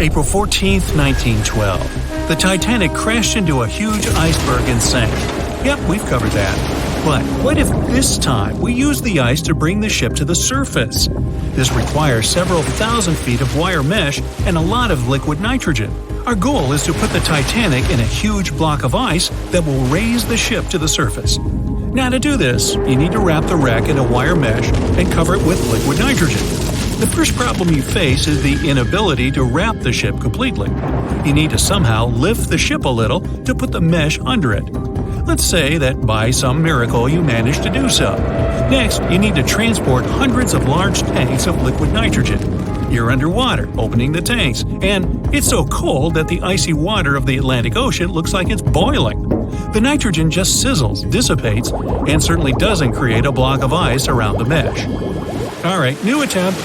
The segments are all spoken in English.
April 14, 1912. The Titanic crashed into a huge iceberg and sank. Yep, we've covered that. But what if this time we use the ice to bring the ship to the surface? This requires several thousand feet of wire mesh and a lot of liquid nitrogen. Our goal is to put the Titanic in a huge block of ice that will raise the ship to the surface. Now to do this, you need to wrap the wreck in a wire mesh and cover it with liquid nitrogen. The first problem you face is the inability to wrap the ship completely. You need to somehow lift the ship a little to put the mesh under it. Let's say that by some miracle you manage to do so. Next, you need to transport hundreds of large tanks of liquid nitrogen. You're underwater, opening the tanks, and it's so cold that the icy water of the Atlantic Ocean looks like it's boiling. The nitrogen just sizzles, dissipates, and certainly doesn't create a block of ice around the mesh. Alright, new attempt.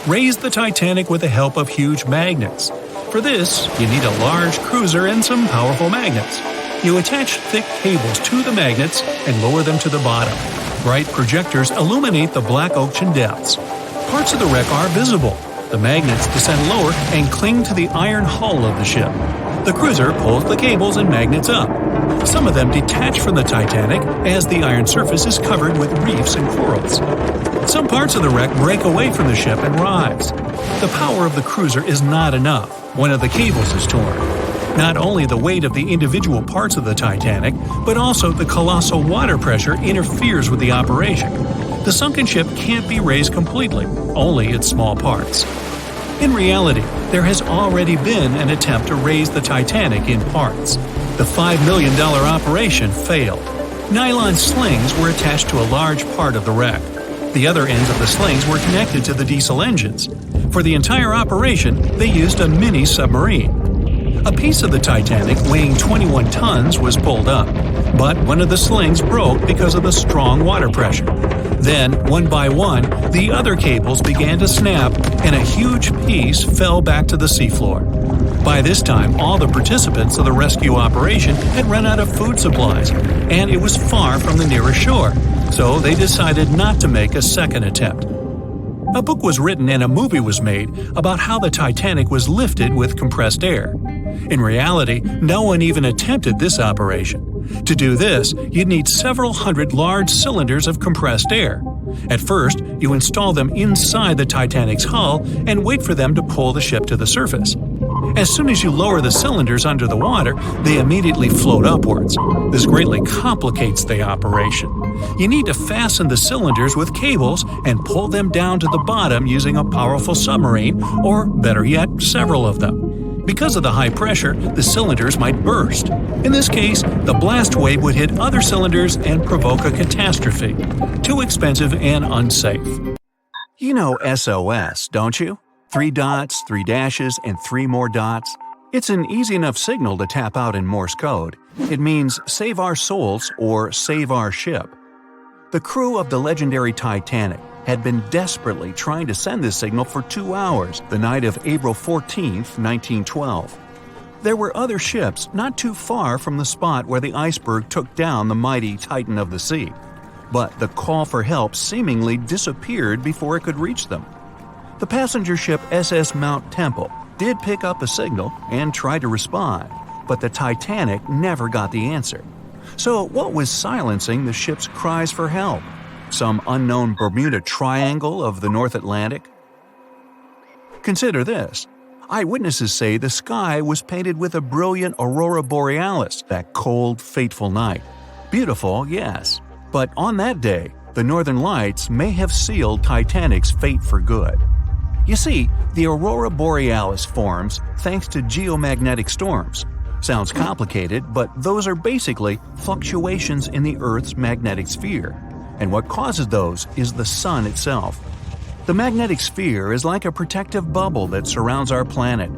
Raise the Titanic with the help of huge magnets. For this, you need a large cruiser and some powerful magnets. You attach thick cables to the magnets and lower them to the bottom. Bright projectors illuminate the black ocean depths. Parts of the wreck are visible. The magnets descend lower and cling to the iron hull of the ship. The cruiser pulls the cables and magnets up. Some of them detach from the Titanic as the iron surface is covered with reefs and corals. Some parts of the wreck break away from the ship and rise. The power of the cruiser is not enough. One of the cables is torn. Not only the weight of the individual parts of the Titanic, but also the colossal water pressure interferes with the operation. The sunken ship can't be raised completely, only its small parts. In reality, there has already been an attempt to raise the Titanic in parts. The $5 million operation failed. Nylon slings were attached to a large part of the wreck. The other ends of the slings were connected to the diesel engines. For the entire operation, they used a mini submarine. A piece of the Titanic weighing 21 tons was pulled up, but one of the slings broke because of the strong water pressure. Then, one by one, the other cables began to snap, and a huge piece fell back to the seafloor. By this time, all the participants of the rescue operation had run out of food supplies, and it was far from the nearest shore, so they decided not to make a second attempt. A book was written and a movie was made about how the Titanic was lifted with compressed air. In reality, no one even attempted this operation. To do this, you'd need several hundred large cylinders of compressed air. At first, you install them inside the Titanic's hull and wait for them to pull the ship to the surface. As soon as you lower the cylinders under the water, they immediately float upwards. This greatly complicates the operation. You need to fasten the cylinders with cables and pull them down to the bottom using a powerful submarine, or better yet, several of them. Because of the high pressure, the cylinders might burst. In this case, the blast wave would hit other cylinders and provoke a catastrophe. Too expensive and unsafe. You know SOS, don't you? 3 dots, 3 dashes, and 3 more dots. It's an easy enough signal to tap out in Morse code. It means save our souls or save our ship. The crew of the legendary Titanic had been desperately trying to send this signal for 2 hours the night of April 14, 1912. There were other ships not too far from the spot where the iceberg took down the mighty Titan of the sea. But the call for help seemingly disappeared before it could reach them. The passenger ship SS Mount Temple did pick up a signal and try to respond, but the Titanic never got the answer. So what was silencing the ship's cries for help? Some unknown Bermuda Triangle of the North Atlantic? Consider this. Eyewitnesses say the sky was painted with a brilliant aurora borealis that cold, fateful night. Beautiful, yes, but on that day, the northern lights may have sealed Titanic's fate for good. You see, the aurora borealis forms thanks to geomagnetic storms. Sounds complicated, but those are basically fluctuations in the Earth's magnetic sphere. And what causes those is the sun itself. The magnetic sphere is like a protective bubble that surrounds our planet.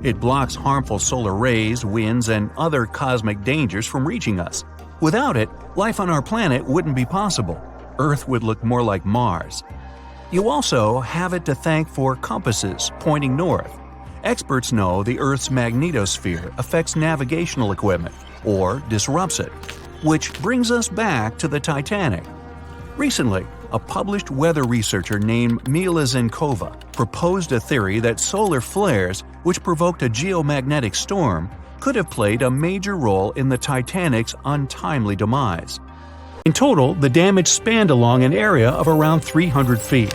It blocks harmful solar rays, winds, and other cosmic dangers from reaching us. Without it, life on our planet wouldn't be possible. Earth would look more like Mars. You also have it to thank for compasses pointing north. Experts know the Earth's magnetosphere affects navigational equipment, or disrupts it. Which brings us back to the Titanic. Recently, a published weather researcher named Mila Zenkova proposed a theory that solar flares, which provoked a geomagnetic storm, could have played a major role in the Titanic's untimely demise. In total, the damage spanned along an area of around 300 feet.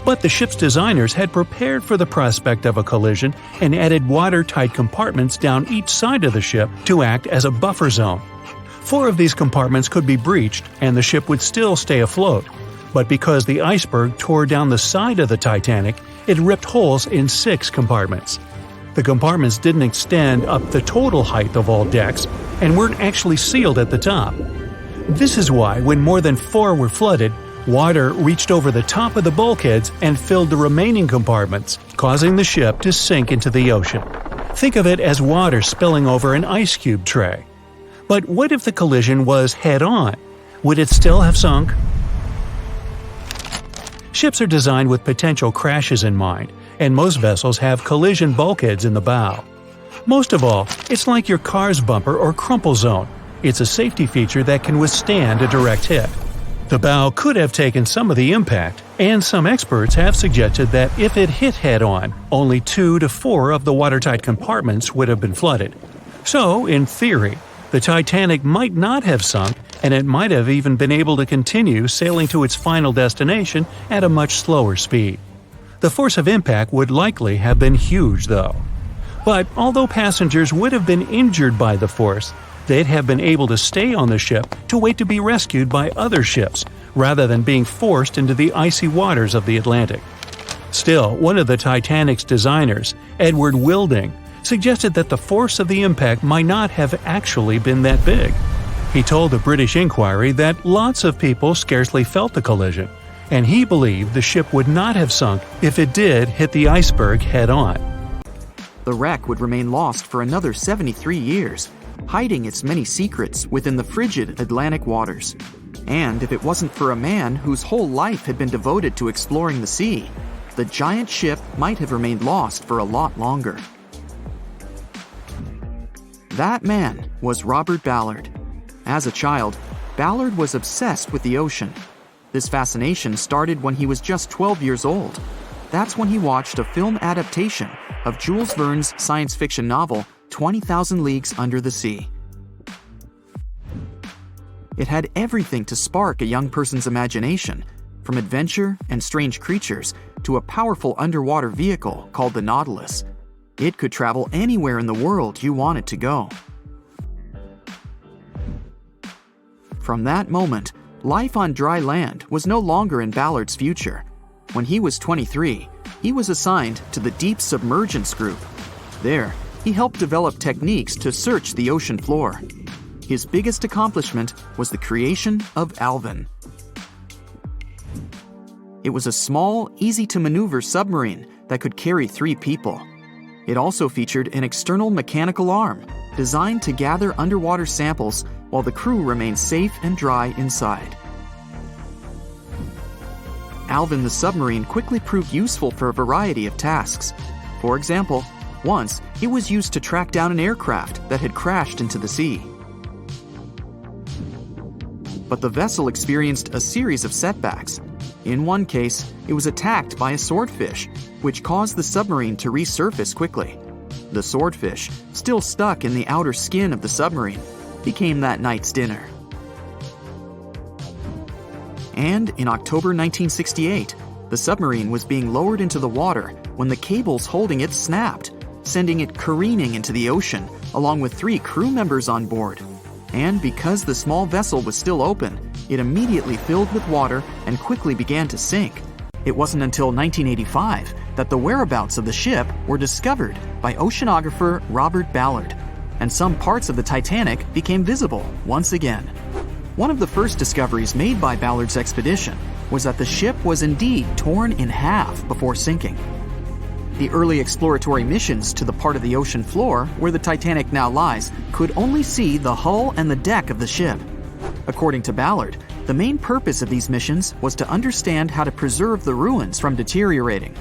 But the ship's designers had prepared for the prospect of a collision and added watertight compartments down each side of the ship to act as a buffer zone. 4 of these compartments could be breached and the ship would still stay afloat. But because the iceberg tore down the side of the Titanic, it ripped holes in 6 compartments. The compartments didn't extend up the total height of all decks and weren't actually sealed at the top. This is why, when more than 4 were flooded, water reached over the top of the bulkheads and filled the remaining compartments, causing the ship to sink into the ocean. Think of it as water spilling over an ice cube tray. But what if the collision was head-on? Would it still have sunk? Ships are designed with potential crashes in mind, and most vessels have collision bulkheads in the bow. Most of all, it's like your car's bumper or crumple zone. It's a safety feature that can withstand a direct hit. The bow could have taken some of the impact, and some experts have suggested that if it hit head-on, only 2 to 4 of the watertight compartments would have been flooded. So, in theory, the Titanic might not have sunk, and it might have even been able to continue sailing to its final destination at a much slower speed. The force of impact would likely have been huge, though. But although passengers would have been injured by the force, they'd have been able to stay on the ship to wait to be rescued by other ships, rather than being forced into the icy waters of the Atlantic. Still, one of the Titanic's designers, Edward Wilding, suggested that the force of the impact might not have actually been that big. He told the British Inquiry that lots of people scarcely felt the collision, and he believed the ship would not have sunk if it did hit the iceberg head-on. The wreck would remain lost for another 73 years, hiding its many secrets within the frigid Atlantic waters. And if it wasn't for a man whose whole life had been devoted to exploring the sea, the giant ship might have remained lost for a lot longer. That man was Robert Ballard. As a child, Ballard was obsessed with the ocean. This fascination started when he was just 12 years old. That's when he watched a film adaptation of Jules Verne's science fiction novel 20,000 Leagues Under the Sea. It had everything to spark a young person's imagination, from adventure and strange creatures to a powerful underwater vehicle called the Nautilus. It could travel anywhere in the world you wanted to go. From that moment, life on dry land was no longer in Ballard's future. When he was 23, he was assigned to the Deep Submergence Group. There, he helped develop techniques to search the ocean floor. His biggest accomplishment was the creation of Alvin. It was a small, easy-to-maneuver submarine that could carry 3 people. It also featured an external mechanical arm designed to gather underwater samples while the crew remained safe and dry inside. Alvin the submarine quickly proved useful for a variety of tasks. For example, once it was used to track down an aircraft that had crashed into the sea. But the vessel experienced a series of setbacks. In one case, it was attacked by a swordfish, which caused the submarine to resurface quickly. The swordfish, still stuck in the outer skin of the submarine, became that night's dinner. And in October 1968, the submarine was being lowered into the water when the cables holding it snapped, sending it careening into the ocean, along with 3 crew members on board. And because the small vessel was still open, it immediately filled with water and quickly began to sink. It wasn't until 1985 that the whereabouts of the ship were discovered by oceanographer Robert Ballard, and some parts of the Titanic became visible once again. One of the first discoveries made by Ballard's expedition was that the ship was indeed torn in half before sinking. The early exploratory missions to the part of the ocean floor where the Titanic now lies could only see the hull and the deck of the ship. According to Ballard, the main purpose of these missions was to understand how to preserve the ruins from deteriorating.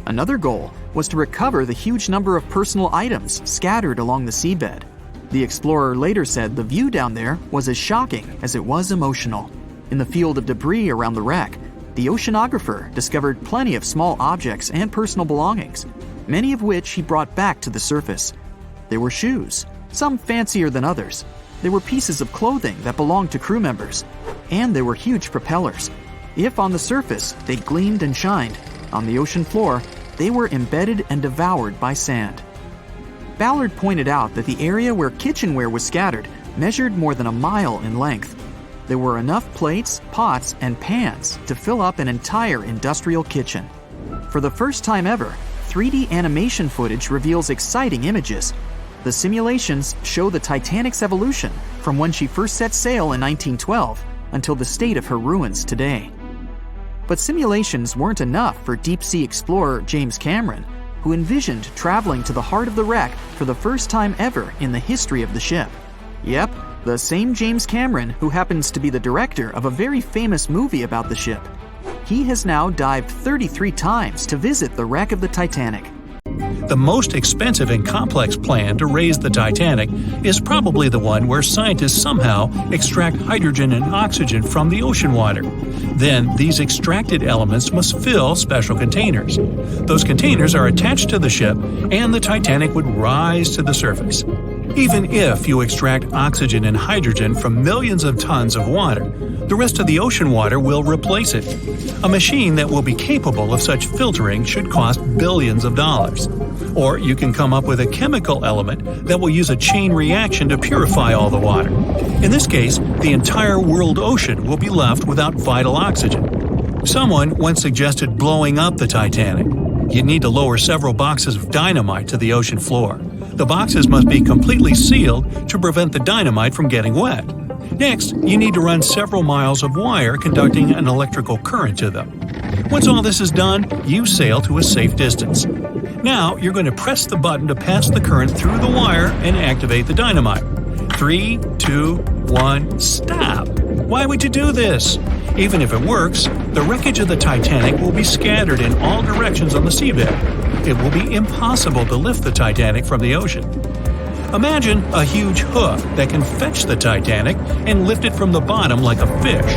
Another goal was to recover the huge number of personal items scattered along the seabed. The explorer later said the view down there was as shocking as it was emotional. In the field of debris around the wreck, the oceanographer discovered plenty of small objects and personal belongings, many of which he brought back to the surface. There were shoes, some fancier than others. There were pieces of clothing that belonged to crew members. And there were huge propellers. If on the surface they gleamed and shined, on the ocean floor they were embedded and devoured by sand. Ballard pointed out that the area where kitchenware was scattered measured more than a mile in length. There were enough plates, pots, and pans to fill up an entire industrial kitchen. For the first time ever, 3D animation footage reveals exciting images. The simulations show the Titanic's evolution from when she first set sail in 1912 until the state of her ruins today. But simulations weren't enough for deep-sea explorer James Cameron, who envisioned traveling to the heart of the wreck for the first time ever in the history of the ship. Yep, the same James Cameron who happens to be the director of a very famous movie about the ship. He has now dived 33 times to visit the wreck of the Titanic. The most expensive and complex plan to raise the Titanic is probably the one where scientists somehow extract hydrogen and oxygen from the ocean water. Then, these extracted elements must fill special containers. Those containers are attached to the ship, and the Titanic would rise to the surface. Even if you extract oxygen and hydrogen from millions of tons of water, the rest of the ocean water will replace it. A machine that will be capable of such filtering should cost billions of dollars. Or you can come up with a chemical element that will use a chain reaction to purify all the water. In this case, the entire world ocean will be left without vital oxygen. Someone once suggested blowing up the Titanic. You'd need to lower several boxes of dynamite to the ocean floor. The boxes must be completely sealed to prevent the dynamite from getting wet. Next, you need to run several miles of wire conducting an electrical current to them. Once all this is done, you sail to a safe distance. Now, you're going to press the button to pass the current through the wire and activate the dynamite. 3, 2, 1, stop! Why would you do this? Even if it works, the wreckage of the Titanic will be scattered in all directions on the seabed. It will be impossible to lift the Titanic from the ocean. Imagine a huge hook that can fetch the Titanic and lift it from the bottom like a fish.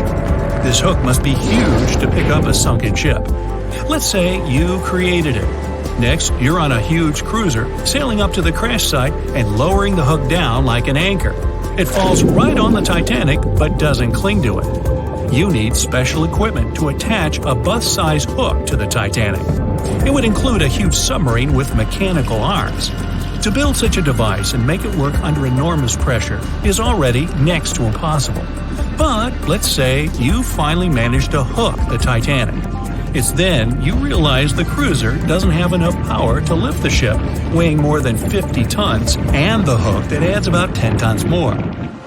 This hook must be huge to pick up a sunken ship. Let's say you created it. Next, you're on a huge cruiser, sailing up to the crash site and lowering the hook down like an anchor. It falls right on the Titanic but doesn't cling to it. You need special equipment to attach a bus-sized hook to the Titanic. It would include a huge submarine with mechanical arms. To build such a device and make it work under enormous pressure is already next to impossible. But let's say you finally managed to hook the Titanic. It's then you realize the cruiser doesn't have enough power to lift the ship, weighing more than 50 tons, and the hook that adds about 10 tons more.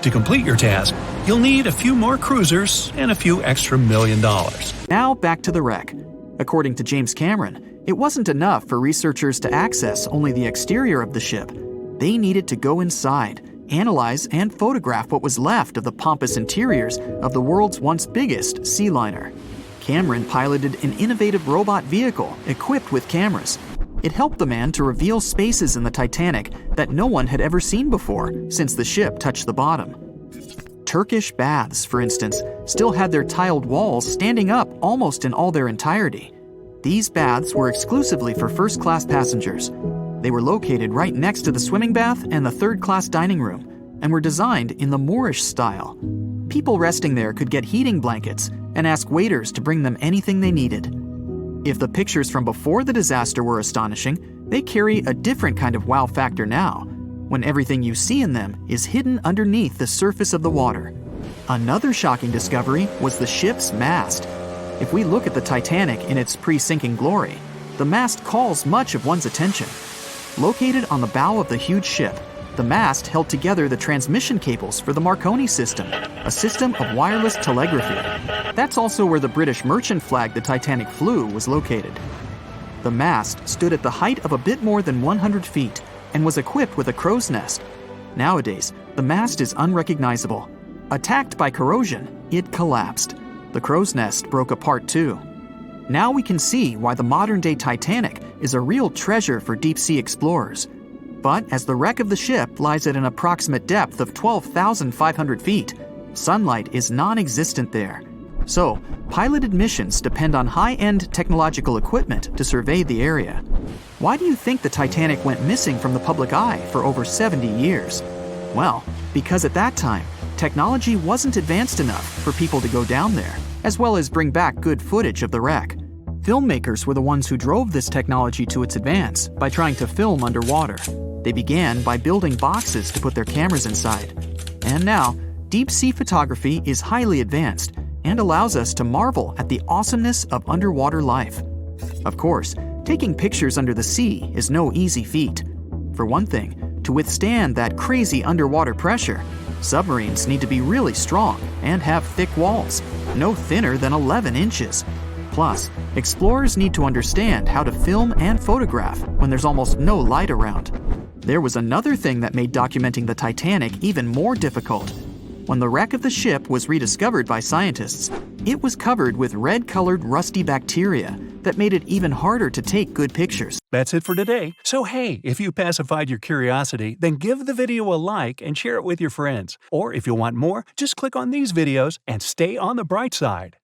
To complete your task, you'll need a few more cruisers and a few extra $1 million. Now back to the wreck. According to James Cameron, it wasn't enough for researchers to access only the exterior of the ship. They needed to go inside, analyze and photograph what was left of the pompous interiors of the world's once biggest sea liner. Cameron piloted an innovative robot vehicle equipped with cameras. It helped the man to reveal spaces in the Titanic that no one had ever seen before since the ship touched the bottom. Turkish baths, for instance, still had their tiled walls standing up almost in all their entirety. These baths were exclusively for first-class passengers. They were located right next to the swimming bath and the third-class dining room, and were designed in the Moorish style. People resting there could get heating blankets and ask waiters to bring them anything they needed. If the pictures from before the disaster were astonishing, they carry a different kind of wow factor now, when everything you see in them is hidden underneath the surface of the water. Another shocking discovery was the ship's mast. If we look at the Titanic in its pre-sinking glory, the mast calls much of one's attention. Located on the bow of the huge ship, the mast held together the transmission cables for the Marconi system, a system of wireless telegraphy. That's also where the British merchant flag the Titanic flew was located. The mast stood at the height of a bit more than 100 feet and was equipped with a crow's nest. Nowadays, the mast is unrecognizable. Attacked by corrosion, it collapsed. The crow's nest broke apart too. Now we can see why the modern-day Titanic is a real treasure for deep-sea explorers. But as the wreck of the ship lies at an approximate depth of 12,500 feet, sunlight is non-existent there. So, Piloted missions depend on high-end technological equipment to survey the area. Why do you think the Titanic went missing from the public eye for over 70 years? Well, because at that time, technology wasn't advanced enough for people to go down there, as well as bring back good footage of the wreck. Filmmakers were the ones who drove this technology to its advance by trying to film underwater. They began by building boxes to put their cameras inside. And now, deep-sea photography is highly advanced and allows us to marvel at the awesomeness of underwater life. Of course, taking pictures under the sea is no easy feat. For one thing, to withstand that crazy underwater pressure, submarines need to be really strong and have thick walls, no thinner than 11 inches. Plus, explorers need to understand how to film and photograph when there's almost no light around. There was another thing that made documenting the Titanic even more difficult. When the wreck of the ship was rediscovered by scientists, it was covered with red-colored rusty bacteria that made it even harder to take good pictures. That's it for today. So hey, if you pacified your curiosity, then give the video a like and share it with your friends. Or if you want more, just click on these videos and stay on the bright side.